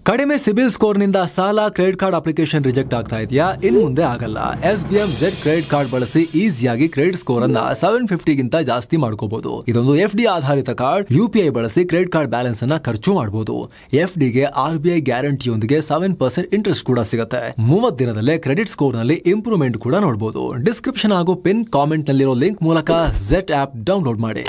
ಕಡಿಮೆ ಸಿಬಿಲ್ ಸ್ಕೋರ್ ನಿಂದ ಸಾಲ ಕ್ರೆಡಿಟ್ ಕಾರ್ಡ್ ಅಪ್ಲಿಕೇಶನ್ ರಿಜೆಕ್ಟ್ ಆಗ್ತಾ ಇದೆಯಾ? ಇನ್ನು ಮುಂದೆ ಆಗಲ್ಲ. SBM Z ಕ್ರೆಡಿಟ್ ಕಾರ್ಡ್ ಬಳಸಿ ಈಸಿಯಾಗಿ ಕ್ರೆಡಿಟ್ ಸ್ಕೋರ್ ಅನ್ನ 750 ಗಿಂತ ಜಾಸ್ತಿ ಮಾಡ್ಕೋಬಹುದು. ಇದೊಂದು FD ಆಧಾರಿತ ಕಾರ್ಡ್. UPI ಬಳಸಿ ಕ್ರೆಡಿಟ್ ಕಾರ್ಡ್ ಬ್ಯಾಲೆನ್ಸ್ ಅನ್ನ ಖರ್ಚು ಮಾಡಬಹುದು. FD ಗೆ RBI ಗ್ಯಾರಂಟಿಯೊಂದಿಗೆ 7% ಇಂಟ್ರೆಸ್ಟ್ ಕೂಡ ಸಿಗುತ್ತೆ. 30 ದಿನದಲ್ಲೇ ಕ್ರೆಡಿಟ್ ಸ್ಕೋರ್ ನಲ್ಲಿ ಇಂಪ್ರೂವ್ಮೆಂಟ್ ಕೂಡ ನೋಡಬಹುದು. ಡಿಸ್ಕ್ರಿಪ್ಷನ್ ಹಾಗೂ ಪಿನ್ ಕಾಮೆಂಟ್ ನಲ್ಲಿರೋ ಲಿಂಕ್ ಮೂಲಕ Z ಆಪ್ ಡೌನ್ಲೋಡ್ ಮಾಡಿ.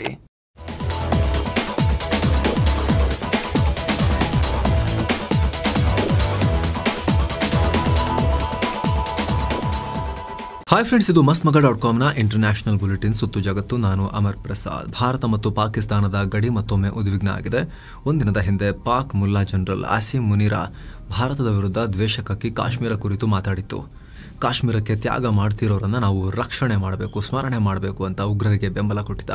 ಹಾಯ್ ಫ್ರೆಂಡ್ಸ್, ಇದು mastmaga.com ನ ಇಂಟರ್ನ್ಯಾಷನಲ್ ಬುಲೆಟಿನ್ ಸುತ್ತು ಜಗತ್ತು. ನಾನು ಅಮರ್ ಪ್ರಸಾದ್. ಭಾರತ ಮತ್ತು ಪಾಕಿಸ್ತಾನದ ಗಡಿ ಮತ್ತೊಮ್ಮೆ ಉದ್ವಿಗ್ನ ಆಗಿದೆ. ಒಂದಿನದ ಹಿಂದೆ ಪಾಕ್ ಮುಲ್ಲಾ ಜನರಲ್ ಆಸಿಮ್ ಮುನಿರಾ ಭಾರತದ ವಿರುದ್ಧ ದ್ವೇಷಕ್ಕಾಗಿ ಕಾಶ್ಮೀರ ಕುರಿತು ಮಾತಾಡಿತ್ತು. ಕಾಶ್ಮೀರಕ್ಕೆ ತ್ಯಾಗ ಮಾಡ್ತಿರೋರನ್ನ ನಾವು ರಕ್ಷಣೆ ಮಾಡಬೇಕು, ಸ್ಮರಣೆ ಮಾಡಬೇಕು ಅಂತ ಉಗ್ರರಿಗೆ ಬೆಂಬಲ ಕೊಟ್ಟಿದ್ದ.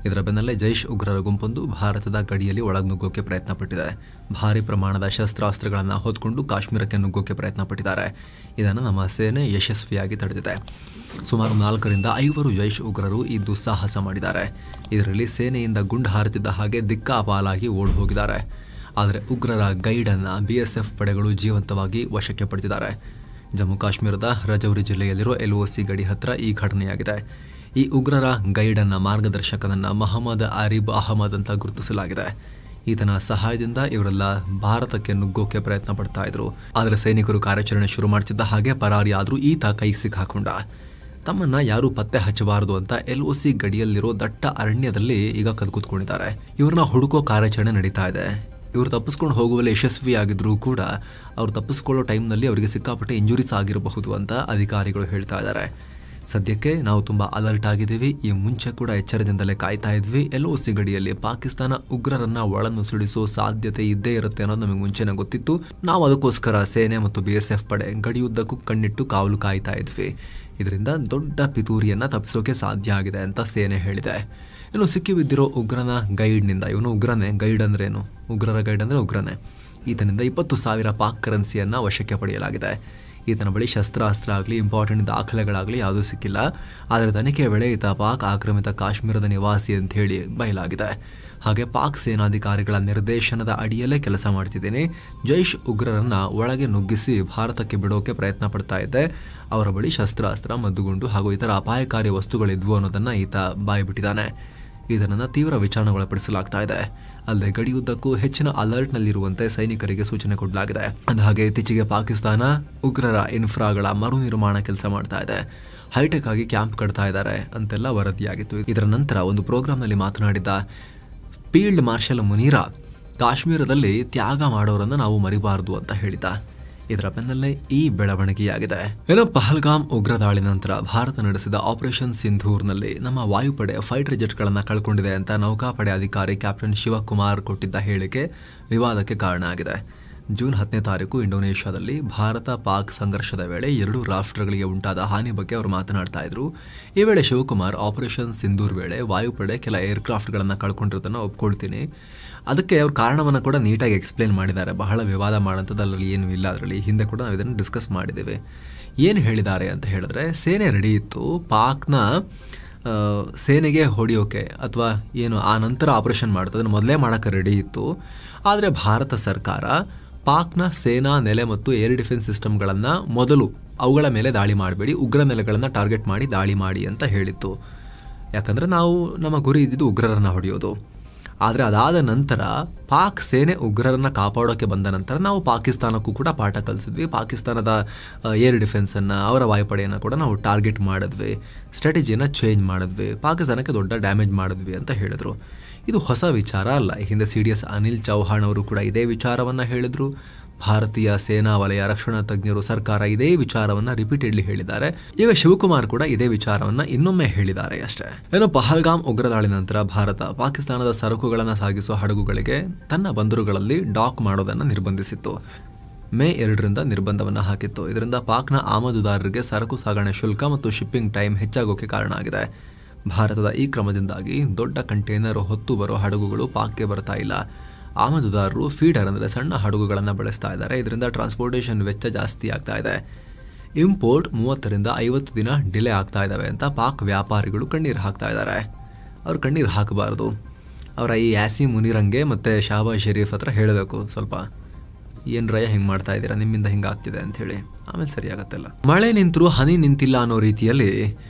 ಇದರ ಬೆನ್ನಲ್ಲೇ ಜೈಷ್ ಉಗ್ರರ ಗುಂಪೊಂದು ಭಾರತದ ಗಡಿಯಲ್ಲಿ ಒಳನುಗ್ಗೋಕೆ ಪ್ರಯತ್ನ ಪಟ್ಟಿದೆ. ಭಾರಿ ಪ್ರಮಾಣದ ಶಸ್ತ್ರಾಸ್ತ್ರಗಳನ್ನು ಹೊತ್ಕೊಂಡು ಕಾಶ್ಮೀರಕ್ಕೆ ನುಗ್ಗೋಕೆ ಪ್ರಯತ್ನ ಪಟ್ಟಿದ್ದಾರೆ. ಇದನ್ನು ನಮ್ಮ ಸೇನೆ ಯಶಸ್ವಿಯಾಗಿ ತಡೆದಿದೆ. ಸುಮಾರು 4 ರಿಂದ 5 ಜೈಷ್ ಉಗ್ರರು ಈ ದುಸ್ಸಾಹಸ ಮಾಡಿದ್ದಾರೆ. ಇದರಲ್ಲಿ ಸೇನೆಯಿಂದ ಗುಂಡು ಹಾರುತ್ತಿದ್ದ ಹಾಗೆ ದಿಕ್ಕಾಪಾಲಾಗಿ ಓಡಿ ಹೋಗಿದ್ದಾರೆ. ಆದರೆ ಉಗ್ರರ ಗೈಡನ್ನು BSF ಪಡೆಗಳು ಜೀವಂತವಾಗಿ ವಶಕ್ಕೆ ಪಡೆದಿದ್ದಾರೆ. ಜಮ್ಮು ಕಾಶ್ಮೀರದ ರಜೌರಿ ಜಿಲ್ಲೆಯಲ್ಲಿರೋ LOC ಗಡಿ ಹತ್ರ ಈ ಘಟನೆಯಾಗಿದೆ. ಈ ಉಗ್ರರ ಗೈಡನ್ನ ಮಾರ್ಗದರ್ಶಕನನ್ನ ಮಹಮ್ಮದ್ ಆರಿಬ್ ಅಹಮದ್ ಅಂತ ಗುರುತಿಸಲಾಗಿದೆ. ಈತನ ಸಹಾಯದಿಂದ ಇವರೆಲ್ಲ ಭಾರತಕ್ಕೆ ನುಗ್ಗೋಕೆ ಪ್ರಯತ್ನ ಪಡ್ತಾ ಇದ್ರು. ಆದರೆ ಸೈನಿಕರು ಕಾರ್ಯಾಚರಣೆ ಶುರು ಮಾಡ್ತಿದ್ದ ಹಾಗೆ ಪರಾರಿಯಾದ್ರೂ ಈತ ಕೈ ಸಿಕ್ಕಾಕೊಂಡ. ತಮ್ಮನ್ನ ಯಾರು ಪತ್ತೆ ಹಚ್ಚಬಾರದು ಅಂತ LOC ಗಡಿಯಲ್ಲಿರೋ ದಟ್ಟ ಅರಣ್ಯದಲ್ಲಿ ಈಗ ಕದ್ಕೂತ್ಕೊಂಡಿದ್ದಾರೆ. ಇವ್ರನ್ನ ಹುಡುಕೋ ಕಾರ್ಯಾಚರಣೆ ನಡೀತಾ ಇದೆ. ಇವರು ತಪ್ಪಿಸ್ಕೊಂಡು ಹೋಗುವಲ್ಲಿ ಯಶಸ್ವಿಯಾಗಿದ್ರೂ ಕೂಡ ಅವ್ರು ತಪ್ಪಿಸ್ಕೊಳ್ಳೋ ಟೈಮ್ನಲ್ಲಿ ಅವರಿಗೆ ಸಿಕ್ಕಾಪಟ್ಟೆ ಇಂಜುರೀಸ್ ಆಗಿರಬಹುದು ಅಂತ ಅಧಿಕಾರಿಗಳು ಹೇಳ್ತಾ ಇದ್ದಾರೆ. ಸದ್ಯಕ್ಕೆ ನಾವು ತುಂಬ ಅಲರ್ಟ್ ಆಗಿದ್ದೀವಿ. ಈ ಮುಂಚೆ ಕೂಡ ಎಚ್ಚರದಿಂದಲೇ ಕಾಯ್ತಾ ಇದ್ವಿ. LOC ಗಡಿಯಲ್ಲಿ ಪಾಕಿಸ್ತಾನ ಉಗ್ರರನ್ನ ಒಳನುಸುಳಿಸೋ ಸಾಧ್ಯತೆ ಇದ್ದೇ ಇರುತ್ತೆ ಅನ್ನೋದು ನಮಗೆ ಮುಂಚೆನೇ ಗೊತ್ತಿತ್ತು. ನಾವು ಅದಕ್ಕೋಸ್ಕರ ಸೇನೆ ಮತ್ತು BSF ಪಡೆ ಗಡಿಯುದ್ದಕ್ಕೂ ಕಣ್ಣಿಟ್ಟು ಕಾವಲು ಕಾಯ್ತಾ ಇದ್ವಿ. ಇದರಿಂದ ದೊಡ್ಡ ಪಿತೂರಿಯನ್ನ ತಪ್ಪಿಸೋಕೆ ಸಾಧ್ಯ ಆಗಿದೆ ಅಂತ ಸೇನೆ ಹೇಳಿದೆ. ಇನ್ನು ಸಿಕ್ಕಿ ಬಿದ್ದಿರೋ ಉಗ್ರನ ಗೈಡ್ನಿಂದ, ಇವನು ಉಗ್ರನೇ, ಗೈಡ್ ಅಂದ್ರೇನು? ಉಗ್ರರ ಗೈಡ್ ಅಂದ್ರೆ ಉಗ್ರನೇ. ಈತನಿಂದ 20,000 ಪಾಕ್ ಕರೆನ್ಸಿಯನ್ನ ವಶಕ್ಕೆ ಪಡೆಯಲಾಗಿದೆ. ಈತನ ಬಳಿ ಶಸ್ತ್ರಾಸ್ತ್ರ ಆಗಲಿ ಇಂಪಾರ್ಟೆಂಟ್ ದಾಖಲೆಗಳಾಗಲಿ ಯಾವುದೂ ಸಿಕ್ಕಿಲ್ಲ. ಆದರೆ ತನಿಖೆಯ ವೇಳೆ ಈತ ಪಾಕ್ ಆಕ್ರಮಿತ ಕಾಶ್ಮೀರದ ನಿವಾಸಿ ಅಂತ ಹೇಳಿ ಬಯಲಾಗಿದೆ. ಹಾಗೆ ಪಾಕ್ ಸೇನಾಧಿಕಾರಿಗಳ ನಿರ್ದೇಶನದ ಅಡಿಯಲ್ಲೇ ಕೆಲಸ ಮಾಡ್ತಿದ್ದೀನಿ. ಜೈಷ್ ಉಗ್ರರನ್ನ ಒಳಗೆ ನುಗ್ಗಿಸಿ ಭಾರತಕ್ಕೆ ಬಿಡೋಕೆ ಪ್ರಯತ್ನ ಪಡ್ತಾ ಇದ್ದೆ. ಅವರ ಬಳಿ ಶಸ್ತ್ರಾಸ್ತ್ರ, ಮದ್ದುಗುಂಡು ಹಾಗೂ ಇತರ ಅಪಾಯಕಾರಿ ವಸ್ತುಗಳಿದ್ವು ಅನ್ನೋದನ್ನ ಈತ ಬಾಯ್ಬಿಟ್ಟಿದ್ದಾನೆ. ಇದನ್ನ ತೀವ್ರ ವಿಚಾರಣೆಗೊಳಪಡಿಸಲಾಗ್ತಾ ಇದೆ. ಅಲ್ಲದೆ ಗಡಿಯುದ್ದಕ್ಕೂ ಹೆಚ್ಚಿನ ಅಲರ್ಟ್ನಲ್ಲಿರುವಂತೆ ಸೈನಿಕರಿಗೆ ಸೂಚನೆ ಕೊಡಲಾಗಿದೆ. ಅಂದಹಾಗೆ ಇತ್ತೀಚೆಗೆ ಪಾಕಿಸ್ತಾನ ಉಗ್ರರ ಇನ್ಫ್ರಾಗಳ ಮರು ನಿರ್ಮಾಣ ಕೆಲಸ ಮಾಡ್ತಾ ಇದೆ. ಹೈಟೆಕ್ ಆಗಿ ಕ್ಯಾಂಪ್ ಕಟ್ತಾ ಇದ್ದಾರೆ ಅಂತೆಲ್ಲ ವರದಿಯಾಗಿತ್ತು. ಇದರ ನಂತರ ಒಂದು ಪ್ರೋಗ್ರಾಂನಲ್ಲಿ ಮಾತನಾಡಿದ್ದ ಫೀಲ್ಡ್ ಮಾರ್ಷಲ್ ಮುನಿರಾ ಕಾಶ್ಮೀರದಲ್ಲಿ ತ್ಯಾಗ ಮಾಡೋರನ್ನ ನಾವು ಮರಿಬಾರದು ಅಂತ ಹೇಳಿದ್ದ. ಇದರ ಬೆನ್ನಲ್ಲೇ ಈ ಬೆಳವಣಿಗೆಯಾಗಿದೆ. ಏನೋ ಪಹಲ್ಗಾಮ್ ಉಗ್ರ ದಾಳಿ ನಂತರ ಭಾರತ ನಡೆಸಿದ ಆಪರೇಷನ್ ಸಿಂಧೂರ್ನಲ್ಲಿ ನಮ್ಮ ವಾಯುಪಡೆ ಫೈಟರ್ ಜೆಟ್ಗಳನ್ನು ಕಳ್ಕೊಂಡಿದೆ ಅಂತ ನೌಕಾಪಡೆ ಅಧಿಕಾರಿ ಕ್ಯಾಪ್ಟನ್ ಶಿವಕುಮಾರ್ ಕೊಟ್ಟಿದ್ದ ಹೇಳಿಕೆ ವಿವಾದಕ್ಕೆ ಕಾರಣ ಆಗಿದೆ. ಜೂನ್ 10ನೇ ತಾರೀಕು ಇಂಡೋನೇಷ್ಯಾದಲ್ಲಿ ಭಾರತ ಪಾಕ್ ಸಂಘರ್ಷದ ವೇಳೆ 2 ರಾಷ್ಟ್ರಗಳಿಗೆ ಉಂಟಾದ ಹಾನಿ ಬಗ್ಗೆ ಅವರು ಮಾತನಾಡ್ತಾ ಇದ್ರು. ಈ ವೇಳೆ ಶಿವಕುಮಾರ್ ಆಪರೇಷನ್ ಸಿಂಧೂರ್ ವೇಳೆ ವಾಯುಪಡೆ ಕೆಲ ಏರ್ಕ್ರಾಫ್ಟ್ಗಳನ್ನು ಕಳ್ಕೊಂಡಿರೋದನ್ನ ಒಪ್ಕೊಳ್ತೀನಿ, ಅದಕ್ಕೆ ಅವ್ರ ಕಾರಣವನ್ನು ಕೂಡ ನೀಟಾಗಿ ಎಕ್ಸ್ಪ್ಲೇನ್ ಮಾಡಿದ್ದಾರೆ. ಬಹಳ ವಿವಾದ ಮಾಡೋಂಥದ್ದು ಅದರಲ್ಲಿ ಏನೂ ಇಲ್ಲ. ಅದರಲ್ಲಿ ಹಿಂದೆ ಕೂಡ ನಾವು ಇದನ್ನು ಡಿಸ್ಕಸ್ ಮಾಡಿದ್ದೇವೆ. ಏನು ಹೇಳಿದ್ದಾರೆ ಅಂತ ಹೇಳಿದ್ರೆ, ಸೇನೆ ರೆಡಿ ಇತ್ತು, ಪಾಕ್ನ ಸೇನೆಗೆ ಹೊಡೆಯೋಕೆ ಅಥವಾ ಏನು ಆ ನಂತರ ಆಪರೇಷನ್ ಮಾಡೋದು ಅದನ್ನು ಮೊದಲೇ ಮಾಡೋಕ್ಕೆ ರೆಡಿ ಇತ್ತು. ಆದರೆ ಭಾರತ ಸರ್ಕಾರ ಪಾಕ್ನ ಸೇನಾ ನೆಲೆ ಮತ್ತು ಏರ್ ಡಿಫೆನ್ಸ್ ಸಿಸ್ಟಮ್ಗಳನ್ನು ಮೊದಲು ಅವುಗಳ ಮೇಲೆ ದಾಳಿ ಮಾಡಬೇಡಿ, ಉಗ್ರ ನೆಲೆಗಳನ್ನು ಟಾರ್ಗೆಟ್ ಮಾಡಿ ದಾಳಿ ಮಾಡಿ ಅಂತ ಹೇಳಿತ್ತು. ಯಾಕಂದರೆ ನಾವು ನಮ್ಮ ಗುರಿ ಇದ್ದಿದ್ದು ಉಗ್ರರನ್ನು ಹೊಡೆಯೋದು. ಆದರೆ ಅದಾದ ನಂತರ ಪಾಕ್ ಸೇನೆ ಉಗ್ರರನ್ನ ಕಾಪಾಡೋಕೆ ಬಂದ ನಂತರ ನಾವು ಪಾಕಿಸ್ತಾನಕ್ಕೂ ಕೂಡ ಪಾಠ ಕಲಿಸಿದ್ವಿ. ಪಾಕಿಸ್ತಾನದ ಏರ್ ಡಿಫೆನ್ಸನ್ನು, ಅವರ ವಾಯುಪಡೆಯನ್ನು ಕೂಡ ನಾವು ಟಾರ್ಗೆಟ್ ಮಾಡಿದ್ವಿ, ಸ್ಟ್ರಾಟಜಿಯನ್ನು ಚೇಂಜ್ ಮಾಡಿದ್ವಿ, ಪಾಕಿಸ್ತಾನಕ್ಕೆ ದೊಡ್ಡ ಡ್ಯಾಮೇಜ್ ಮಾಡಿದ್ವಿ ಅಂತ ಹೇಳಿದ್ರು. ಇದು ಹೊಸ ವಿಚಾರ ಅಲ್ಲ. ಹಿಂದೆ CDS ಅನಿಲ್ ಚೌಹಾಣ್ ಅವರು ಕೂಡ ಇದೇ ವಿಚಾರವನ್ನು ಹೇಳಿದ್ರು. ಭಾರತೀಯ ಸೇನಾ ವಲಯ ರಕ್ಷಣಾ ತಜ್ಞರು, ಸರ್ಕಾರ ಇದೇ ವಿಚಾರವನ್ನ ರಿಪೀಟೆಡ್ಲಿ ಹೇಳಿದ್ದಾರೆ. ಈಗ ಶಿವಕುಮಾರ್ ಕೂಡ ಇದೇ ವಿಚಾರವನ್ನ ಇನ್ನೊಮ್ಮೆ ಹೇಳಿದ್ದಾರೆ ಅಷ್ಟೇ. ಏನೋ ಪಹಲ್ಗಾಮ್ ಉಗ್ರ ದಾಳಿ ನಂತರ ಭಾರತ ಪಾಕಿಸ್ತಾನದ ಸರಕುಗಳನ್ನು ಸಾಗಿಸುವ ಹಡಗುಗಳಿಗೆ ತನ್ನ ಬಂದರುಗಳಲ್ಲಿ ಡಾಕ್ ಮಾಡೋದನ್ನು ನಿರ್ಬಂಧಿಸಿತ್ತು. ಮೇ 2ರಿಂದ ನಿರ್ಬಂಧವನ್ನು ಹಾಕಿತ್ತು. ಇದರಿಂದ ಪಾಕ್ನ ಆಮದುದಾರರಿಗೆ ಸರಕು ಸಾಗಣೆ ಶುಲ್ಕ ಮತ್ತು ಶಿಪ್ಪಿಂಗ್ ಟೈಮ್ ಹೆಚ್ಚಾಗೋಕೆ ಕಾರಣ ಆಗಿದೆ. ಭಾರತದ ಈ ಕ್ರಮದಿಂದಾಗಿ ದೊಡ್ಡ ಕಂಟೈನರ್ ಹೊತ್ತು ಬರೋ ಹಡಗುಗಳು ಪಾಕ್ಗೆ ಬರ್ತಾ ಇಲ್ಲ. ಆಮದುದಾರರು ಫೀಡರ್ ಅಂದರೆ ಸಣ್ಣ ಹಡಗುಗಳನ್ನು ಬಳಸ್ತಾ ಇದ್ದಾರೆ. ಇದರಿಂದ ಟ್ರಾನ್ಸ್ಪೋರ್ಟೇಷನ್ ವೆಚ್ಚ ಜಾಸ್ತಿ ಆಗ್ತಾ ಇದೆ. ಇಂಪೋರ್ಟ್ 30 ರಿಂದ 50 ದಿನ ಡಿಲೇ ಆಗ್ತಾ ಇದ್ದಾವೆ ಅಂತ ಪಾಕ್ ವ್ಯಾಪಾರಿಗಳು ಕಣ್ಣೀರು ಹಾಕ್ತಾ ಇದ್ದಾರೆ. ಅವ್ರು ಕಣ್ಣೀರು ಹಾಕಬಾರ್ದು. ಅವರ ಈ ಆಸಿಮ್ ಮುನಿರಂಗೆ ಮತ್ತು ಶಹಬಾಜ್ ಶರೀಫ್ ಹತ್ರ ಹೇಳಬೇಕು, ಸ್ವಲ್ಪ ಏನ್ರಯ್ಯ ಹಿಂಗೆ ಮಾಡ್ತಾ ಇದ್ದೀರಾ, ನಿಮ್ಮಿಂದ ಹಿಂಗಾಗ್ತಿದೆ ಅಂತ ಹೇಳಿ. ಆಮೇಲೆ ಸರಿಯಾಗತ್ತಲ್ಲ. ಮಳೆ ನಿಂತರೂ ಹನಿ ನಿಂತಿಲ್ಲ ಅನ್ನೋ ರೀತಿಯಲ್ಲಿ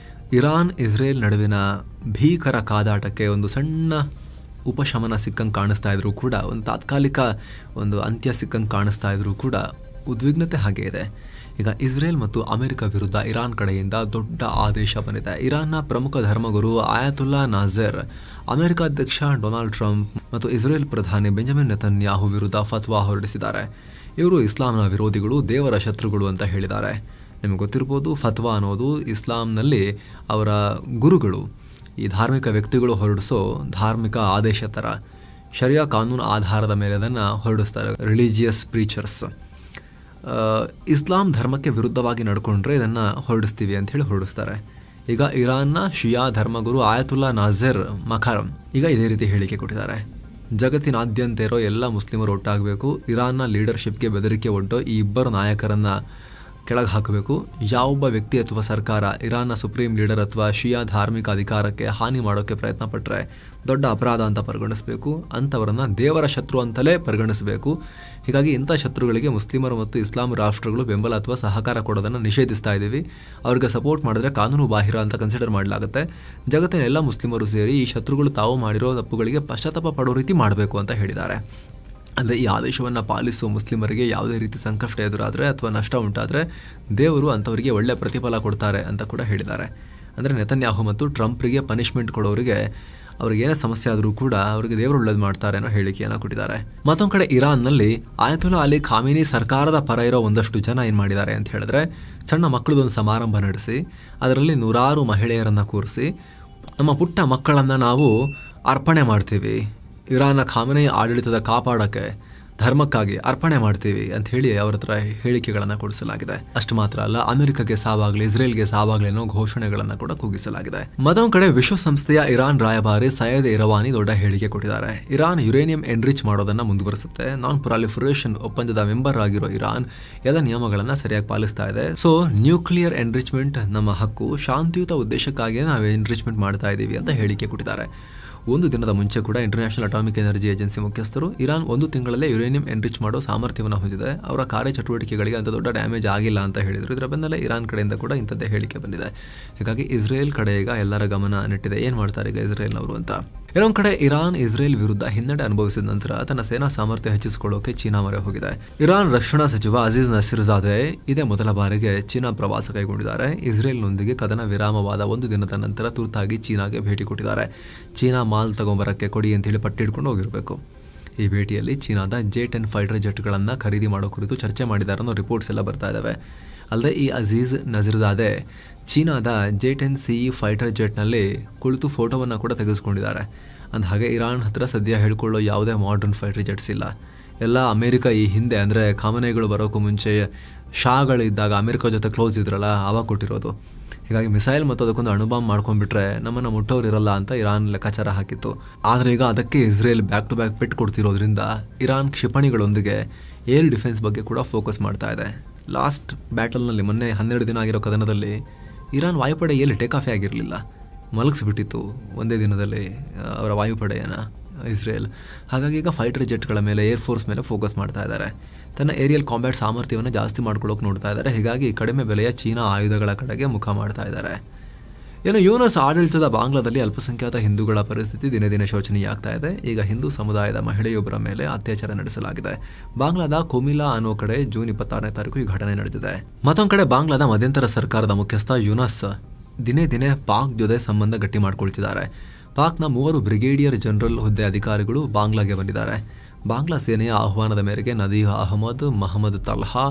ಇರಾನ್ ಇಸ್ರೇಲ್ ನಡುವಿನ ಭೀಕರ ಕಾದಾಟಕ್ಕೆ ಒಂದು ಸಣ್ಣ ಉಪಶಮನ ಸಿಕ್ಕಂಗೆ ಕಾಣಿಸ್ತಾ ಇದ್ರು ಕೂಡ, ಒಂದು ತಾತ್ಕಾಲಿಕ ಒಂದು ಅಂತ್ಯ ಸಿಕ್ಕಂಗೆ ಕಾಣಿಸ್ತಾ ಇದ್ರು ಕೂಡ ಉದ್ವಿಗ್ನತೆ ಹಾಗೆ ಇದೆ. ಈಗ ಇಸ್ರೇಲ್ ಮತ್ತು ಅಮೆರಿಕ ವಿರುದ್ಧ ಇರಾನ್ ಕಡೆಯಿಂದ ದೊಡ್ಡ ಆದೇಶ ಬಂದಿದೆ. ಇರಾನ್ನ ಪ್ರಮುಖ ಧರ್ಮಗುರು ಆಯತುಲ್ಲಾ ನಾಜರ್ ಅಮೆರಿಕ ಅಧ್ಯಕ್ಷ ಡೊನಾಲ್ಡ್ ಟ್ರಂಪ್ ಮತ್ತು ಇಸ್ರೇಲ್ ಪ್ರಧಾನಿ ಬೆಂಜಮಿನ್ ನೆತನ್ಯಾಹು ವಿರುದ್ಧ ಫತ್ವಾ ಹೊರಡಿಸಿದ್ದಾರೆ. ಇವರು ಇಸ್ಲಾಂನ ವಿರೋಧಿಗಳು, ದೇವರ ಶತ್ರುಗಳು ಅಂತ ಹೇಳಿದ್ದಾರೆ. ನಿಮಗೆ ಗೊತ್ತಿರ್ಬೋದು, ಫತ್ವಾ ಅನ್ನೋದು ಇಸ್ಲಾಂನಲ್ಲಿ ಅವರ ಗುರುಗಳು, ಈ ಧಾರ್ಮಿಕ ವ್ಯಕ್ತಿಗಳು ಹೊರಡಿಸೋ ಧಾರ್ಮಿಕ ಆದೇಶ ಥರ ಶರಿಯಾ ಕಾನೂನು ಆಧಾರದ ಮೇಲೆ ಅದನ್ನು ಹೊರಡಿಸ್ತಾರೆ. ರಿಲಿಜಿಯಸ್ ಪ್ರೀಚರ್ಸ್ ಇಸ್ಲಾಂ ಧರ್ಮಕ್ಕೆ ವಿರುದ್ಧವಾಗಿ ನಡ್ಕೊಂಡ್ರೆ ಇದನ್ನು ಹೊರಡಿಸ್ತೀವಿ ಅಂತ ಹೇಳಿ ಹೊರಡಿಸ್ತಾರೆ. ಈಗ ಇರಾನ್ನ ಶಿಯಾ ಧರ್ಮಗುರು ಆಯತುಲ್ಲಾ ನಾಜರ್ ಮಖಾರಂ ಈಗ ಇದೇ ರೀತಿ ಹೇಳಿಕೆ ಕೊಟ್ಟಿದ್ದಾರೆ. ಜಗತ್ತಿನಾದ್ಯಂತ ಇರೋ ಎಲ್ಲ ಮುಸ್ಲಿಮರು ಒಟ್ಟಾಗಬೇಕು, ಇರಾನ್ನ ಲೀಡರ್ಶಿಪ್ಗೆ ಬೆದರಿಕೆ ಒಡ್ಡೋ ಈ ಇಬ್ಬರು ನಾಯಕರನ್ನ ಕೆಳಗೆ ಹಾಕಬೇಕು. ಯಾವೊಬ್ಬ ವ್ಯಕ್ತಿ ಅಥವಾ ಸರ್ಕಾರ ಇರಾನ್ನ ಸುಪ್ರೀಂ ಲೀಡರ್ ಅಥವಾ ಶಿಯಾ ಧಾರ್ಮಿಕ ಅಧಿಕಾರಕ್ಕೆ ಹಾನಿ ಮಾಡೋಕ್ಕೆ ಪ್ರಯತ್ನ ಪಟ್ಟರೆ ದೊಡ್ಡ ಅಪರಾಧ ಅಂತ ಪರಿಗಣಿಸಬೇಕು. ಅಂಥವರನ್ನ ದೇವರ ಶತ್ರು ಅಂತಲೇ ಪರಿಗಣಿಸಬೇಕು. ಹೀಗಾಗಿ ಇಂಥ ಶತ್ರುಗಳಿಗೆ ಮುಸ್ಲಿಮರು ಮತ್ತು ಇಸ್ಲಾಂ ರಾಷ್ಟ್ರಗಳು ಬೆಂಬಲ ಅಥವಾ ಸಹಕಾರ ಕೊಡೋದನ್ನು ನಿಷೇಧಿಸ್ತಾ ಇದ್ದೀವಿ. ಅವ್ರಿಗೆ ಸಪೋರ್ಟ್ ಮಾಡಿದ್ರೆ ಕಾನೂನು ಬಾಹಿರ ಅಂತ ಕನ್ಸಿಡರ್ ಮಾಡಲಾಗುತ್ತೆ. ಜಗತ್ತಿನ ಎಲ್ಲ ಮುಸ್ಲಿಮರು ಸೇರಿ ಈ ಶತ್ರುಗಳು ತಾವು ಮಾಡಿರೋ ತಪ್ಪುಗಳಿಗೆ ಪಶ್ಚಾತ್ತಾಪ ಪಡೋ ರೀತಿ ಮಾಡಬೇಕು ಅಂತ ಹೇಳಿದ್ದಾರೆ. ಅಂದರೆ ಈ ಆದೇಶವನ್ನು ಪಾಲಿಸುವ ಮುಸ್ಲಿಮರಿಗೆ ಯಾವುದೇ ರೀತಿ ಸಂಕಷ್ಟ ಎದುರಾದರೆ ಅಥವಾ ನಷ್ಟ ಉಂಟಾದರೆ ದೇವರು ಅಂಥವರಿಗೆ ಒಳ್ಳೆಯ ಪ್ರತಿಫಲ ಕೊಡ್ತಾರೆ ಅಂತ ಕೂಡ ಹೇಳಿದ್ದಾರೆ. ಅಂದರೆ ನೆತನ್ಯಾಹು ಮತ್ತು ಟ್ರಂಪ್ರಿಗೆ ಪನಿಷ್ಮೆಂಟ್ ಕೊಡೋರಿಗೆ ಅವ್ರಿಗೇನೇ ಸಮಸ್ಯೆ ಆದರೂ ಕೂಡ ಅವರಿಗೆ ದೇವರು ಒಳ್ಳೇದು ಮಾಡ್ತಾರೆ ಅನ್ನೋ ಹೇಳಿಕೆಯನ್ನು ಕೊಟ್ಟಿದ್ದಾರೆ. ಮತ್ತೊಂದು ಕಡೆ ಇರಾನ್ನಲ್ಲಿ ಆಯತುಲ್ಲಾ ಅಲಿ ಖಾಮಿನಿ ಸರ್ಕಾರದ ಪರ ಇರೋ ಒಂದಷ್ಟು ಜನ ಏನು ಮಾಡಿದ್ದಾರೆ ಅಂತ ಹೇಳಿದ್ರೆ, ಸಣ್ಣ ಮಕ್ಕಳದೊಂದು ಸಮಾರಂಭ ನಡೆಸಿ ಅದರಲ್ಲಿ ನೂರಾರು ಮಹಿಳೆಯರನ್ನು ಕೂರಿಸಿ ನಮ್ಮ ಪುಟ್ಟ ಮಕ್ಕಳನ್ನು ನಾವು ಅರ್ಪಣೆ ಮಾಡ್ತೀವಿ, ಇರಾನ್ನ ಖಾಮೆನಿ ಆಡಳಿತದ ಕಾಪಾಡೋಕ್ಕೆ ಧರ್ಮಕ್ಕಾಗಿ ಅರ್ಪಣೆ ಮಾಡ್ತೀವಿ ಅಂತ ಹೇಳಿ ಅವರ ಹತ್ರ ಹೇಳಿಕೆಗಳನ್ನು ಕೊಡಿಸಲಾಗಿದೆ. ಅಷ್ಟು ಮಾತ್ರ ಅಲ್ಲ, ಅಮೆರಿಕಕ್ಕೆ ಸಾವಾಗಲಿ ಇಸ್ರೇಲ್ಗೆ ಸಾವಾಗಲಿ ಅನ್ನೋ ಘೋಷಣೆಗಳನ್ನು ಕೂಡ ಕೂಗಿಸಲಾಗಿದೆ. ಮತ್ತೊಂದು ಕಡೆ ವಿಶ್ವಸಂಸ್ಥೆಯ ಇರಾನ್ ರಾಯಭಾರಿ ಸೈಯದ್ ಇರವಾನಿ ದೊಡ್ಡ ಹೇಳಿಕೆ ಕೊಟ್ಟಿದ್ದಾರೆ. ಇರಾನ್ ಯುರೇನಿಯಂ ಎನ್ರಿಚ್ ಮಾಡೋದನ್ನ ಮುಂದುವರಿಸುತ್ತೆ. ನಾನ್ ಪ್ರೊಲಿಫರೇಷನ್ ಒಪ್ಪಂದದ ಮೆಂಬರ್ ಆಗಿರೋ ಇರಾನ್ ಎಲ್ಲ ನಿಯಮಗಳನ್ನು ಸರಿಯಾಗಿ ಪಾಲಿಸ್ತಾ ಇದೆ. ಸೊ ನ್ಯೂಕ್ಲಿಯರ್ ಎನ್ರಿಚ್ಮೆಂಟ್ ನಮ್ಮ ಹಕ್ಕು, ಶಾಂತಿಯುತ ಉದ್ದೇಶಕ್ಕಾಗಿ ನಾವು ಎನ್ರಿಚ್ಮೆಂಟ್ ಮಾಡ್ತಾ ಇದ್ದೀವಿ ಅಂತ ಹೇಳಿಕೆ ಕೊಟ್ಟಿದ್ದಾರೆ. ಒಂದು ದಿನದ ಮುಂಚೆ ಕೂಡ ಇಂಟರ್ನ್ಯಾಷನಲ್ ಅಟಾಮಿಕ್ ಎನರ್ಜಿ ಏಜೆನ್ಸಿ ಮುಖ್ಯಸ್ಥರು ಇರಾನ್ 1 ತಿಂಗಳಲ್ಲೇ ಯುರೇನಿಯಂ ಎನ್ರಿಚ್ ಮಾಡೋ ಸಾಮರ್ಥ್ಯವನ್ನು ಹೊಂದಿದೆ, ಅವರ ಕಾರ್ಯಚಟುವಟಿಕೆಗಳಿಗೆ ಅಂತ ದೊಡ್ಡ ಡ್ಯಾಮೇಜ್ ಆಗಿಲ್ಲ ಅಂತ ಹೇಳಿದರು. ಇದರ ಬೆನ್ನಲ್ಲೇ ಇರಾನ್ ಕಡೆಯಿಂದ ಕೂಡ ಇಂಥದ್ದೇ ಹೇಳಿಕೆ ಬಂದಿದೆ. ಹೀಗಾಗಿ ಇಸ್ರೇಲ್ ಕಡೆ ಈಗ ಎಲ್ಲರ ಗಮನ ನೆಟ್ಟಿದೆ, ಏನು ಮಾಡ್ತಾರೆ ಈಗ ಇಸ್ರೇಲ್ನವರು ಅಂತ. ಇನ್ನೊಂದು ಕಡೆ ಇರಾನ್ ಇಸ್ರೇಲ್ ವಿರುದ್ಧ ಹಿನ್ನಡೆ ಅನುಭವಿಸಿದ ನಂತರ ತನ್ನ ಸೇನಾ ಸಾಮರ್ಥ್ಯ ಹೆಚ್ಚಿಸಿಕೊಳ್ಳೋಕೆ ಚೀನಾ ಮೊರೆ ಹೋಗಿದೆ. ಇರಾನ್ ರಕ್ಷಣಾ ಸಚಿವ ಅಜೀಜ್ ನಸೀರ್ಜಾದೆ ಇದೇ ಮೊದಲ ಬಾರಿಗೆ ಚೀನಾ ಪ್ರವಾಸ ಕೈಗೊಂಡಿದ್ದಾರೆ. ಇಸ್ರೇಲ್ನೊಂದಿಗೆ ಕದನ ವಿರಾಮವಾದ 1 ದಿನದ ನಂತರ ತುರ್ತಾಗಿ ಚೀನಾಗೆ ಭೇಟಿ ಕೊಟ್ಟಿದ್ದಾರೆ. ಚೀನಾ ಮಾಲ್ ತಗೊಂಬರಕ್ಕೆ ಕೊಡಿ ಅಂತೇಳಿ ಪಟ್ಟಿಡ್ಕೊಂಡು ಹೋಗಿರಬೇಕು. ಈ ಭೇಟಿಯಲ್ಲಿ ಚೀನಾದ J-10 ಫೈಟರ್ ಜೆಟ್ಗಳನ್ನು ಖರೀದಿ ಮಾಡೋ ಕುರಿತು ಚರ್ಚೆ ಮಾಡಿದ್ದಾರೆ ಅನ್ನೋ ರಿಪೋರ್ಟ್ಸ್ ಎಲ್ಲ ಬರ್ತಾ ಇದ್ದಾವೆ. ಅಲ್ಲದೆ ಈ ಅಜೀಜ್ ನಜೀರ್ಜಾದೆ ಚೀನಾದ J-10C ಫೈಟರ್ ಜೆಟ್ನಲ್ಲಿ ಕುಳಿತು ಫೋಟೋವನ್ನು ಕೂಡ ತೆಗೆದುಕೊಂಡಿದ್ದಾರೆ. ಅಂದಹಾಗೆ ಇರಾನ್ ಹತ್ರ ಸದ್ಯ ಹೇಳ್ಕೊಳ್ಳೋ ಯಾವುದೇ ಮಾಡರ್ನ್ ಫೈಟರ್ ಜೆಟ್ಸ್ ಇಲ್ಲ. ಎಲ್ಲ ಅಮೆರಿಕ ಈ ಹಿಂದೆ ಅಂದರೆ ಖಾಮೆನಿಗಳು ಬರೋಕ್ಕೂ ಮುಂಚೆ ಶಾಗಳಿದ್ದಾಗ ಅಮೆರಿಕ ಜೊತೆ ಕ್ಲೋಸ್ ಇದ್ರಲ್ಲ ಆವಾಗ ಕೊಟ್ಟಿರೋದು. ಹೀಗಾಗಿ ಮಿಸೈಲ್ ಮತ್ತು ಅದಕ್ಕೊಂದು ಅಣುಬಾಂಬ್ ಮಾಡ್ಕೊಂಡ್ಬಿಟ್ರೆ ನಮ್ಮನ್ನು ಮುಟ್ಟೋರಿರಲ್ಲ ಅಂತ ಇರಾನ್ ಲೆಕ್ಕಾಚಾರ ಹಾಕಿತ್ತು. ಆದರೆ ಈಗ ಅದಕ್ಕೆ ಇಸ್ರೇಲ್ ಬ್ಯಾಕ್ ಟು ಬ್ಯಾಕ್ ಪೆಟ್ಟು ಕೊಡ್ತಿರೋದ್ರಿಂದ ಇರಾನ್ ಕ್ಷಿಪಣಿಗಳೊಂದಿಗೆ ಏರ್ ಡಿಫೆನ್ಸ್ ಬಗ್ಗೆ ಕೂಡ ಫೋಕಸ್ ಮಾಡ್ತಾ ಇದೆ. ಲಾಸ್ಟ್ ಬ್ಯಾಟಲ್ನಲ್ಲಿ ಮೊನ್ನೆ 12 ದಿನ ಆಗಿರೋ ಕದನದಲ್ಲಿ ಇರಾನ್ ವಾಯುಪಡೆ ಎಲ್ಲಿ ಟೇಕ್ ಆಫೇ ಆಗಿರಲಿಲ್ಲ, ಮಲಗಿಸ್ಬಿಟ್ಟಿತ್ತು ಒಂದೇ ದಿನದಲ್ಲಿ ಅವರ ವಾಯುಪಡೆಯನ್ನು ಇಸ್ರೇಲ್. ಹಾಗಾಗಿ ಈಗ ಫೈಟರ್ ಜೆಟ್ಗಳ ಮೇಲೆ ಏರ್ಫೋರ್ಸ್ ಮೇಲೆ ಫೋಕಸ್ ಮಾಡ್ತಾ ಇದ್ದಾರೆ. ತನ್ನ ಏರಿಯಲ್ ಕಾಂಬ್ಯಾಟ್ ಸಾಮರ್ಥ್ಯವನ್ನು ಜಾಸ್ತಿ ಮಾಡ್ಕೊಳ್ಳೋಕೆ ನೋಡ್ತಾ ಇದ್ದಾರೆ. ಹೀಗಾಗಿ ಕಡಿಮೆ ಬೆಲೆಯ ಚೀನಾ ಆಯುಧಗಳ ಕಡೆಗೆ ಮುಖ ಮಾಡ್ತಾ ಇದ್ದಾರೆ. ಇನ್ನು ಯೂನಸ್ ಆಡಳಿತದ ಬಾಂಗ್ಲಾದಲ್ಲಿ ಅಲ್ಪಸಂಖ್ಯಾತ ಹಿಂದೂಗಳ ಪರಿಸ್ಥಿತಿ ದಿನೇ ದಿನೇ ಶೋಚನೀಯ ಆಗ್ತಾ ಇದೆ. ಈಗ ಹಿಂದೂ ಸಮುದಾಯದ ಮಹಿಳೆಯೊಬ್ಬರ ಮೇಲೆ ಅತ್ಯಾಚಾರ ನಡೆಸಲಾಗಿದೆ. ಬಾಂಗ್ಲಾದ ಕೊಮಿಲಾ ಅನ್ನೋ ಕಡೆ ಜೂನ್ 26ನೇ ತಾರೀಕು ಈ ಘಟನೆ ನಡೆದಿದೆ. ಮತ್ತೊಂದು ಕಡೆ ಬಾಂಗ್ಲಾದ ಮಧ್ಯಂತರ ಸರ್ಕಾರದ ಮುಖ್ಯಸ್ಥ ಯೂನಸ್ ದಿನೇ ದಿನೇ ಪಾಕ್ ಜೊತೆ ಸಂಬಂಧ ಗಟ್ಟಿ ಮಾಡ್ಕೊಳ್ತಿದ್ದಾರೆ. ಪಾಕ್ನ 3 ಬ್ರಿಗೇಡಿಯರ್ ಜನರಲ್ ಹುದ್ದೆ ಅಧಿಕಾರಿಗಳು ಬಾಂಗ್ಲಾಗೆ ಬಂದಿದ್ದಾರೆ. ಬಾಂಗ್ಲಾ ಸೇನೆಯ ಆಹ್ವಾನದ ಮೇರೆಗೆ ನದೀರ್ ಅಹಮದ್, ಮಹಮ್ಮದ್ ತಲ್ಹಾ,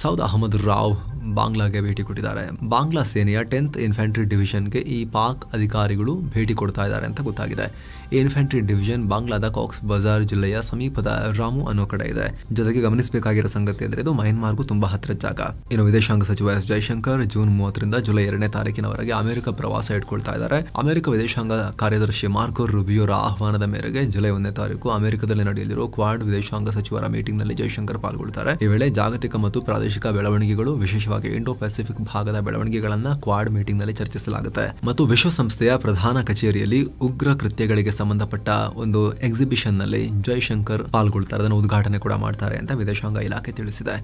ಸೌದ್ ಅಹಮದ್ ರಾವ್ ಬಾಂಗ್ಲಾಗೆ ಭೇಟಿ ಕೊಟ್ಟಿದ್ದಾರೆ. ಬಾಂಗ್ಲಾ ಸೇನೆಯ 10th ಇನ್ಫ್ಯಾಂಟ್ರಿ ಡಿವಿಷನ್ಗೆ ಈ ಪಾಕ್ ಅಧಿಕಾರಿಗಳು ಭೇಟಿ ಕೊಡ್ತಾ ಇದ್ದಾರೆ ಅಂತ ಗೊತ್ತಾಗಿದೆ. ಈ ಇನ್ಫ್ಯಾಂಟ್ರಿ ಡಿವಿಷನ್ ಬಾಂಗ್ಲಾದ ಕಾಕ್ಸ್ ಬಜಾರ್ ಜಿಲ್ಲೆಯ ಸಮೀಪದ ರಾಮು ಅನ್ನೋ ಕಡೆ ಇದೆ. ಜೊತೆಗೆ ಗಮನಿಸಬೇಕಾಗಿರೋ ಸಂಗತಿ ಅಂದರೆ ಇದು ಮಯನ್ಮಾರ್ಗೂ ತುಂಬಾ ಹತ್ತಿರದ ಜಾಗ. ಇನ್ನು ವಿದೇಶಾಂಗ ಸಚಿವ ಎಸ್ ಜೈಶಂಕರ್ ಜೂನ್ 30ರಿಂದ ಜುಲೈ 2ನೇ ತಾರೀಕಿನವರೆಗೆ ಅಮೆರಿಕ ಪ್ರವಾಸ ಇಟ್ಕೊಳ್ತಾ ಇದ್ದಾರೆ. ಅಮೆರಿಕ ವಿದೇಶಾಂಗ ಕಾರ್ಯದರ್ಶಿ ಮಾರ್ಕೋ ರುಬಿಯೋರ ಆಹ್ವಾನದ ಮೇರೆಗೆ ಜುಲೈ 1ನೇ ತಾರೀಕು ಅಮೆರಿಕದಲ್ಲಿ ನಡೆಯಲಿರುವ ಕ್ವಾಡ್ ವಿದೇಶಾಂಗ ಸಚಿವರ ಮೀಟಿಂಗ್ನಲ್ಲಿ ಜೈಶಂಕರ್ ಪಾಲ್ಗೊಳ್ಳುತ್ತಾರೆ. ಈ ವೇಳೆ ಜಾಗತಿಕ ಮತ್ತು ಪ್ರಾದೇಶಿಕ ಬೆಳವಣಿಗೆಗಳು, ವಿಶೇಷವಾಗಿ ಇಂಡೋ ಪೆಸಿಫಿಕ್ ಭಾಗದ ಬೆಳವಣಿಗೆಗಳನ್ನ ಕ್ವಾಡ್ ಮೀಟಿಂಗ್ನಲ್ಲಿ ಚರ್ಚಿಸಲಾಗುತ್ತೆ. ಮತ್ತು ವಿಶ್ವಸಂಸ್ಥೆಯ ಪ್ರಧಾನ ಕಚೇರಿಯಲ್ಲಿ ಉಗ್ರ ಕೃತ್ಯಗಳಿಗೆ ಸಂಬಂಧಪಟ್ಟ ಒಂದು ಎಕ್ಸಿಬಿಷನ್ ನಲ್ಲಿ ಜೈಶಂಕರ್ ಪಾಲ್ಗೊಳ್ತಾರೆ, ಅದನ್ನು ಉದ್ಘಾಟನೆ ಕೂಡ ಮಾಡ್ತಾರೆ ಅಂತ ವಿದೇಶಾಂಗ ಇಲಾಖೆ ತಿಳಿಸಿದೆ.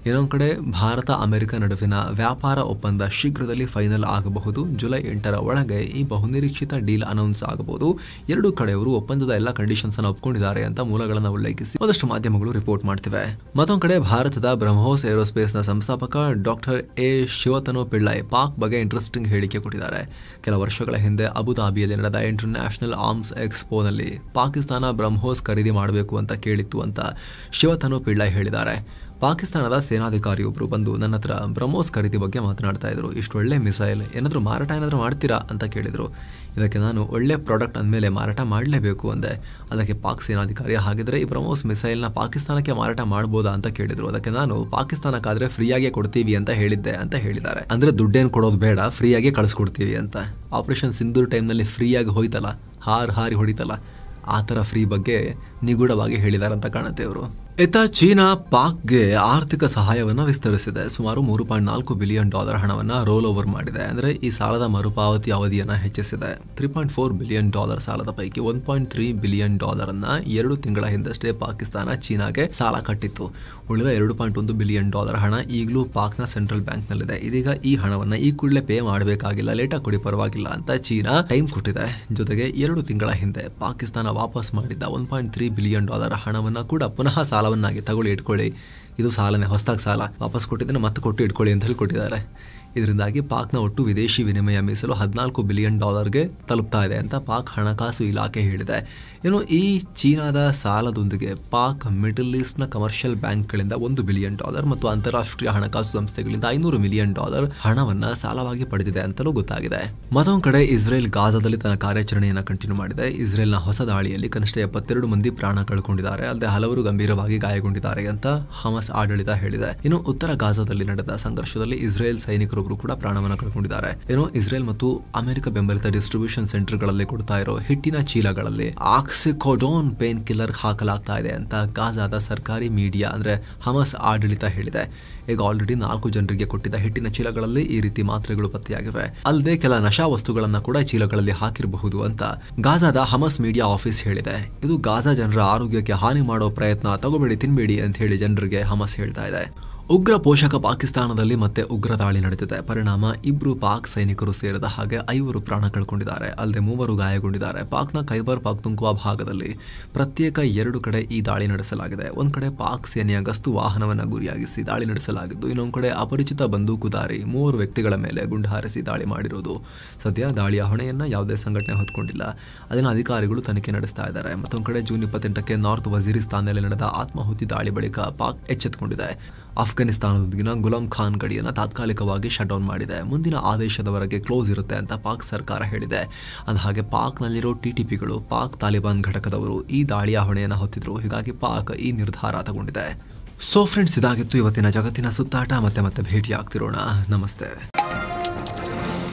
ಇನ್ನೊಂದು ಕಡೆ ಭಾರತ ಅಮೆರಿಕ ನಡುವಿನ ವ್ಯಾಪಾರ ಒಪ್ಪಂದ ಶೀಘ್ರದಲ್ಲಿ ಫೈನಲ್ ಆಗಬಹುದು. ಜುಲೈ 8ರ ಒಳಗೆ ಈ ಬಹುನಿರೀಕ್ಷಿತ ಡೀಲ್ ಅನೌನ್ಸ್ ಆಗಬಹುದು. ಎರಡೂ ಕಡೆಯವರು ಒಪ್ಪಂದದ ಎಲ್ಲ ಕಂಡೀಷನ್ಸ್ ಅನ್ನು ಒಪ್ಪಿಕೊಂಡಿದ್ದಾರೆ ಅಂತ ಮೂಲಗಳನ್ನು ಉಲ್ಲೇಖಿಸಿ ಒಂದಷ್ಟು ಮಾಧ್ಯಮಗಳು ರಿಪೋರ್ಟ್ ಮಾಡ್ತಿವೆ. ಮತ್ತೊಂದು ಕಡೆ ಭಾರತದ ಬ್ರಹ್ಮೋಸ್ ಏರೋಸ್ಪೇಸ್ ನ ಸಂಸ್ಥಾಪಕ ಡಾಕ್ಟರ್ ಎ ಶಿವತನು ಪಿಳ್ಳೈ ಪಾಕ್ ಬಗ್ಗೆ ಇಂಟ್ರೆಸ್ಟಿಂಗ್ ಹೇಳಿಕೆ ಕೊಟ್ಟಿದ್ದಾರೆ. ಕೆಲ ವರ್ಷಗಳ ಹಿಂದೆ ಅಬುಧಾಬಿಯಲ್ಲಿ ನಡೆದ ಇಂಟರ್ನ್ಯಾಷನಲ್ ಆರ್ಮ್ಸ್ ಎಕ್ಸ್ಪೋನಲ್ಲಿ ಪಾಕಿಸ್ತಾನ ಬ್ರಹ್ಮೋಸ್ ಖರೀದಿ ಮಾಡಬೇಕು ಅಂತ ಕೇಳಿತ್ತು ಅಂತ ಶಿವತನು ಪಿಳ್ಳೈ ಹೇಳಿದ್ದಾರೆ. ಪಾಕಿಸ್ತಾನದ ಸೇನಾಧಿಕಾರಿಯೊಬ್ಬರು ಬಂದು ನನ್ನ ಹತ್ರ ಬ್ರಹ್ಮೋಸ್ ಖರೀದಿ ಬಗ್ಗೆ ಮಾತನಾಡ್ತಾ ಇದ್ರು. ಇಷ್ಟು ಒಳ್ಳೆ ಮಿಸೈಲ್ ಏನಾದರೂ ಮಾರಾಟ ಏನಾದರೂ ಮಾಡ್ತೀರಾ ಅಂತ ಕೇಳಿದ್ರು. ಇದಕ್ಕೆ ನಾನು ಒಳ್ಳೆ ಪ್ರಾಡಕ್ಟ್ ಅಂದಮೇಲೆ ಮಾರಾಟ ಮಾಡಲೇಬೇಕು ಅಂದೆ. ಅದಕ್ಕೆ ಪಾಕ್ ಸೇನಾಧಿಕಾರಿ ಹಾಗಿದ್ರೆ ಈ ಬ್ರಹ್ಮೋಸ್ ಮಿಸೈಲ್ನ ಪಾಕಿಸ್ತಾನಕ್ಕೆ ಮಾರಾಟ ಮಾಡ್ಬೋದಾ ಅಂತ ಕೇಳಿದ್ರು. ಅದಕ್ಕೆ ನಾನು ಪಾಕಿಸ್ತಾನಕ್ಕಾದ್ರೆ ಫ್ರೀಯಾಗಿ ಕೊಡ್ತೀವಿ ಅಂತ ಹೇಳಿದ್ದೆ ಅಂತ ಹೇಳಿದ್ದಾರೆ. ಅಂದ್ರೆ ದುಡ್ಡೇನು ಕೊಡೋದು ಬೇಡ, ಫ್ರೀಯಾಗಿ ಕಳಿಸ್ಕೊಡ್ತೀವಿ ಅಂತ. ಆಪರೇಷನ್ ಸಿಂಧೂರ್ ಟೈಮ್ನಲ್ಲಿ ಫ್ರೀಯಾಗಿ ಹೋಯ್ತಲ್ಲ, ಹಾರಿ ಹೊಡಿತಲ್ಲ, ಆ ಥರ ಫ್ರೀ ಬಗ್ಗೆ ನಿಗೂಢವಾಗಿ ಹೇಳಿದಾರಂತ ಕಾಣುತ್ತೆ ಅವರು. ಇತ್ತ ಚೀನಾ ಪಾಕ್ಗೆ ಆರ್ಥಿಕ ಸಹಾಯವನ್ನು ವಿಸ್ತರಿಸಿದೆ. ಸುಮಾರು $3.4 ಬಿಲಿಯನ್ ಹಣವನ್ನ ರೋಲ್ ಓವರ್ ಮಾಡಿದೆ. ಅಂದ್ರೆ ಈ ಸಾಲದ ಮರುಪಾವತಿ ಅವಧಿಯನ್ನ ಹೆಚ್ಚಿಸಿದೆ. $3.4 ಬಿಲಿಯನ್ ಸಾಲದ ಪೈಕಿ $1.3 ಬಿಲಿಯನ್ ಅನ್ನ 2 ತಿಂಗಳ ಹಿಂದಷ್ಟೇ ಪಾಕಿಸ್ತಾನ ಚೀನಾಗೆ ಸಾಲ ಕಟ್ಟಿತ್ತು. ಉಳಿದ $2.1 ಬಿಲಿಯನ್ ಹಣ ಈಗಲೂ ಪಾಕ್ನ ಸೆಂಟ್ರಲ್ ಬ್ಯಾಂಕ್ ನಲ್ಲಿದೆ. ಇದೀಗ ಈ ಹಣವನ್ನ ಈ ಕೂಡಲೇ ಪೇ ಮಾಡಬೇಕಾಗಿಲ್ಲ, ಲೇಟಾಗಿ ಕೊಡಿ ಪರವಾಗಿಲ್ಲ ಅಂತ ಚೀನಾ ಟೈಮ್ ಕೊಟ್ಟಿದೆ. ಜೊತೆಗೆ 2 ತಿಂಗಳ ಹಿಂದೆ ಪಾಕಿಸ್ತಾನ ವಾಪಸ್ ಮಾಡಿದ್ದ $1.3 ಬಿಲಿಯನ್ ಹಣವನ್ನ ಕೂಡ ಪುನಃ ಸಾಲವನ್ನಾಗಿ ತಗೊಳ್ಳಿ, ಇಟ್ಕೊಳ್ಳಿ, ಇದು ಸಾಲನೇ, ಹೊಸದಾಗಿ ಸಾಲ ವಾಪಸ್ ಕೊಟ್ಟಿದ್ದನ್ನು ಮತ್ತೆ ಕೊಟ್ಟು ಇಟ್ಕೊಳ್ಳಿ ಅಂತ ಹೇಳಿ ಕೊಟ್ಟಿದ್ದಾರೆ. ಇದರಿಂದಾಗಿ ಪಾಕ್ನ ಒಟ್ಟು ವಿದೇಶಿ ವಿನಿಮಯ ಮೀಸಲು $14 ಬಿಲಿಯನ್ ತಲುಪ್ತಾ ಇದೆ ಅಂತ ಪಾಕ್ ಹಣಕಾಸು ಇಲಾಖೆ ಹೇಳಿದೆ. ಇನ್ನು ಈ ಚೀನಾದ ಸಾಲದೊಂದಿಗೆ ಪಾಕ್ ಮಿಡಲ್ ಈಸ್ಟ್ ನ ಕಮರ್ಷಿಯಲ್ ಬ್ಯಾಂಕ್ಗಳಿಂದ $1 ಬಿಲಿಯನ್ ಮತ್ತು ಅಂತಾರಾಷ್ಟ್ರೀಯ ಹಣಕಾಸು ಸಂಸ್ಥೆಗಳಿಂದ $500 ಮಿಲಿಯನ್ ಹಣವನ್ನ ಸಾಲವಾಗಿ ಪಡೆದಿದೆ ಅಂತಲೂ ಗೊತ್ತಾಗಿದೆ. ಮತ್ತೊಂದು ಕಡೆ ಇಸ್ರೇಲ್ ಗಾಜಾದಲ್ಲಿ ತನ್ನ ಕಾರ್ಯಾಚರಣೆಯನ್ನು ಕಂಟಿನ್ಯೂ ಮಾಡಿದೆ. ಇಸ್ರೇಲ್ನ ಹೊಸ ದಾಳಿಯಲ್ಲಿ ಕನಿಷ್ಠ 72 ಮಂದಿ ಪ್ರಾಣ ಕಳ್ಕೊಂಡಿದ್ದಾರೆ, ಅಲ್ಲದೆ ಹಲವರು ಗಂಭೀರವಾಗಿ ಗಾಯಗೊಂಡಿದ್ದಾರೆ ಅಂತ ಹಮಸ್ ಆಡಳಿತ ಹೇಳಿದೆ. ಇನ್ನು ಉತ್ತರ ಗಾಜಾದಲ್ಲಿ ನಡೆದ ಸಂಘರ್ಷದಲ್ಲಿ ಇಸ್ರೇಲ್ ಸೈನಿಕರು ಕೂಡ ಪ್ರಾಣವನ್ನು ಕಳ್ಕೊಂಡಿದ್ದಾರೆ. ಏನೋ ಇಸ್ರೇಲ್ ಮತ್ತು ಅಮೆರಿಕ ಬೆಂಬಲಿತ ಡಿಸ್ಟ್ರಿಬ್ಯೂಷನ್ ಸೆಂಟರ್ಗಳಲ್ಲಿ ಕೊಡ್ತಾ ಇರೋ ಹಿಟ್ಟಿನ ಚೀಲಗಳಲ್ಲಿ ಆಕ್ಸಿಕೋಡೋನ್ ಪೇನ್ ಕಿಲ್ಲರ್ ಹಾಕಲಾಗ್ತಾ ಇದೆ ಅಂತ ಗಾಜಾದ ಸರ್ಕಾರಿ ಮೀಡಿಯಾ ಅಂದ್ರೆ ಹಮಸ್ ಆಡಳಿತ ಹೇಳಿದೆ. ಈಗ ಆಲ್ರೆಡಿ 4 ಜನರಿಗೆ ಕೊಟ್ಟಿದ್ದ ಹಿಟ್ಟಿನ ಚೀಲಗಳಲ್ಲಿ ಈ ರೀತಿ ಮಾತ್ರೆಗಳು ಪತ್ತೆಯಾಗಿವೆ. ಅಲ್ಲದೆ ಕೆಲ ನಶಾ ವಸ್ತುಗಳನ್ನ ಕೂಡ ಚೀಲಗಳಲ್ಲಿ ಹಾಕಿರಬಹುದು ಅಂತ ಗಾಜಾದ ಹಮಸ್ ಮೀಡಿಯಾ ಆಫೀಸ್ ಹೇಳಿದೆ. ಇದು ಗಾಜಾ ಜನರ ಆರೋಗ್ಯಕ್ಕೆ ಹಾನಿ ಮಾಡೋ ಪ್ರಯತ್ನ, ತಗೋಬೇಡಿ ತಿನ್ಬೇಡಿ ಅಂತ ಹೇಳಿ ಜನರಿಗೆ ಹಮಸ್ ಹೇಳ್ತಾ ಇದೆ. ಉಗ್ರ ಪೋಷಕ ಪಾಕಿಸ್ತಾನದಲ್ಲಿ ಮತ್ತೆ ಉಗ್ರ ದಾಳಿ ನಡೆದಿದೆ. ಪರಿಣಾಮ 2 ಪಾಕ್ ಸೈನಿಕರು ಸೇರಿದ ಹಾಗೆ 5 ಪ್ರಾಣ ಕಳ್ಕೊಂಡಿದ್ದಾರೆ, ಅಲ್ಲದೆ 3 ಗಾಯಗೊಂಡಿದ್ದಾರೆ. ಪಾಕ್ನ ಖೈಬರ್ ಪಾಖ್ತುನ್ಖ್ವಾ ಭಾಗದಲ್ಲಿ ಪ್ರತ್ಯೇಕ 2 ಕಡೆ ಈ ದಾಳಿ ನಡೆಸಲಾಗಿದೆ. ಒಂದ್ ಕಡೆ ಪಾಕ್ ಸೇನೆಯ ಗಸ್ತು ವಾಹನವನ್ನ ಗುರಿಯಾಗಿಸಿ ದಾಳಿ ನಡೆಸಲಾಗಿದ್ದು, ಇನ್ನೊಂದು ಕಡೆ ಅಪರಿಚಿತ ಬಂದೂಕುದಾರಿ 3 ವ್ಯಕ್ತಿಗಳ ಮೇಲೆ ಗುಂಡು ಹಾರಿಸಿ ದಾಳಿ ಮಾಡಿರೋದು. ಸದ್ಯ ದಾಳಿಯ ಹೊಣೆಯನ್ನ ಯಾವುದೇ ಸಂಘಟನೆ ಹೊತ್ಕೊಂಡಿಲ್ಲ, ಅದನ್ನ ಅಧಿಕಾರಿಗಳು ತನಿಖೆ ನಡೆಸ್ತಾ ಇದ್ದಾರೆ. ಮತ್ತೊಂದು ಕಡೆ ಜೂನ್ 28ಕ್ಕೆ ನಾರ್ತ್ ವಜೀರಿಸ್ತಾನ್ನಲ್ಲಿ ನಡೆದ ಆತ್ಮಾಹುತಿ ದಾಳಿ ಬಳಿಕ ಪಾಕ್ ಎಚ್ಚೆತ್ತುಕೊಂಡಿದೆ. ಅಫ್ಘಾನಿಸ್ತಾನದೊಂದಿಗಿನ ಗುಲಾಂ ಖಾನ್ ಗಡಿಯನ್ನು ತಾತ್ಕಾಲಿಕವಾಗಿ ಶಟ್ ಡೌನ್ ಮಾಡಿದೆ. ಮುಂದಿನ ಆದೇಶದವರೆಗೆ ಕ್ಲೋಸ್ ಇರುತ್ತೆ ಅಂತ ಪಾಕ್ ಸರ್ಕಾರ ಹೇಳಿದೆ. ಅಂದಹಾಗೆ ಪಾಕ್ನಲ್ಲಿರೋ ಟಿಟಿಪಿಗಳು, ಪಾಕ್ ತಾಲಿಬಾನ್ ಘಟಕದವರು ಈ ದಾಳಿಯ ಹೊಣೆಯನ್ನು ಹೊತ್ತಿದ್ರು. ಹೀಗಾಗಿ ಪಾಕ್ ಈ ನಿರ್ಧಾರ ತಗೊಂಡಿದೆ. ಸೊ ಫ್ರೆಂಡ್ಸ್, ಇದಾಗಿತ್ತು ಇವತ್ತಿನ ಜಗತ್ತಿನ ಸುತ್ತಾಟ. ಮತ್ತೆ ಭೇಟಿ ಆಗ್ತಿರೋಣ. ನಮಸ್ತೆ.